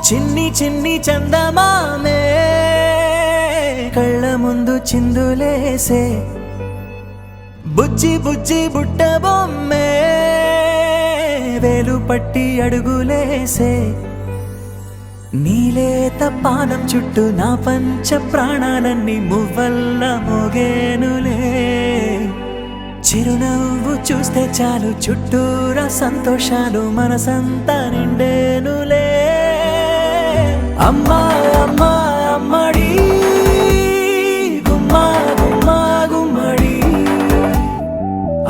చిన్ని చిన్ని చందమామే కళ్ళ ముందు చిందులేసే బుజ్జి బుజ్జి బుట్ట బొమ్మే వేలు పట్టి అడుగులేసే నీలేత పానం చుట్టూ నా పంచ ప్రాణాలన్నీ మువ్వల్ల మోగేనులే చిరునవ్వు చూస్తే చాలు చుట్టూరా సంతోషాలు మనసంతా నిండేనులే అమ్మా అమ్మా అమ్మడి గుమ్మా గుమ్మా గుమ్మడి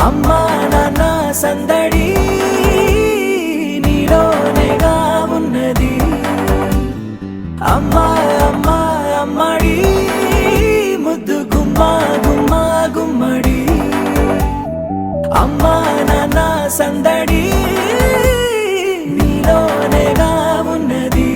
అమ్మా నాన్న సందడి నీలోనేగా ఉన్నది అమ్మా అమ్మా అమ్మడి ముద్దు గుమ్మా గుమ్మా గుమ్మడి అమ్మా నాన్న సందడి నీలోనేగా ఉన్నది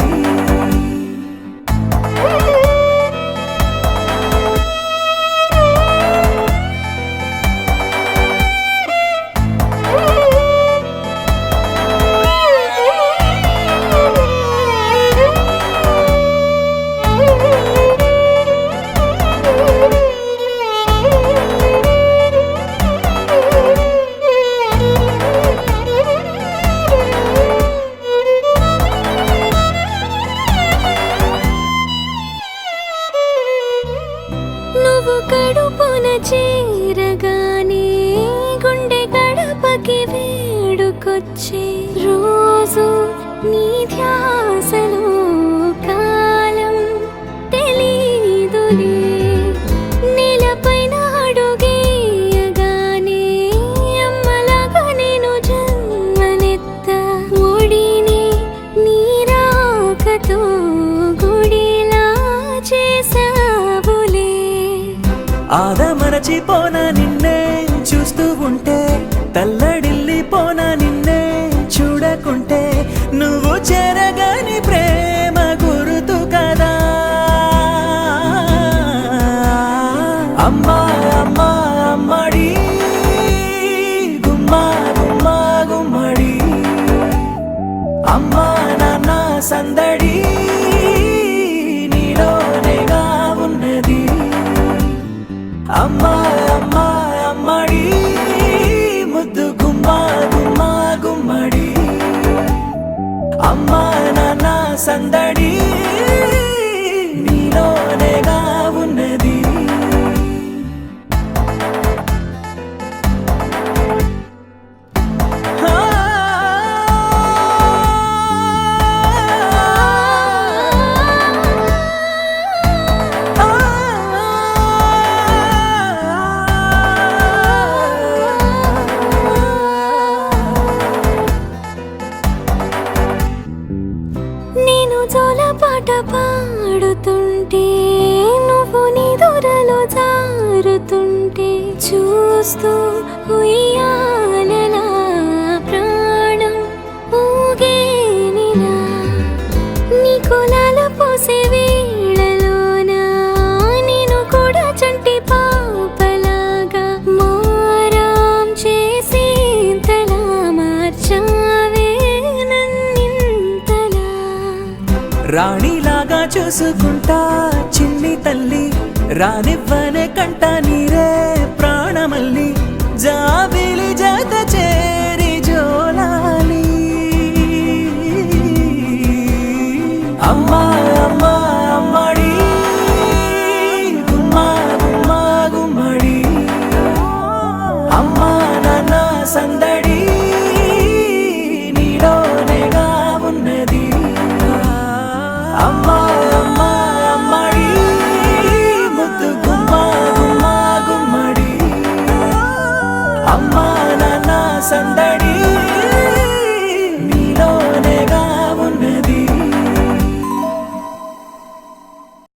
కడుపున చేరగానే గుండె గడపకి వేడుకొచ్చే రోజు నీ ధ్యాసలో కాలం తెలీదులే నేలపైన అడుగేయగానే అమ్మలాగా నేను జన్మనెత్త ఒడిని నీ రాకతో గుడిలా చేసావులే ఆదమరచిపోనా నిన్నే చూస్తూ ఉంటే తల్లడిల్లిపోనా నిన్నే చూడకుంటే నువ్వు చెరగని ప్రేమ గురుతు కదా అమ్మా అమ్మా అమ్మడి గుమ్మా గుమ్మా గుమ్మడి అమ్మా నాన్న సందడి నీలోనేగా ఉన్నది అమ్మా అమ్మా అమ్మడి ముద్దు గుమ్మా గుమ్మా గుమ్మడి అమ్మా నాన్న సందడి నీలోనేగా ఉన్నది పాట పాడుతుంటే నువ్వు నీ దూరలో జారుతుంటే చూస్తూ ఉయ్యాలలా ప్రాణం ఊగేనిలా నీ కులాల పోసే వేళలోన నేను కూడా చంటి పాపలాగా మారాం చేసి తలా మార్చావే నన్నింతలా రాణిలాగా చూసుకుంటా చిన్ని తల్లి రానివ్వనే కంట నీరే ప్రాణమల్లి జాబిలి జత చేరి జోలాలి అమ్మా అమ్మా అమ్మడి గుమ్మా గుమ్మా గుమ్మడి అమ్మా నాన్న సందడి నీలోనేగా ఉన్నది అమ్మా అమ్మా అమ్మడి ముద్దు గుమ్మా గుమ్మా గుమ్మడి అమ్మా నాన్న సందడి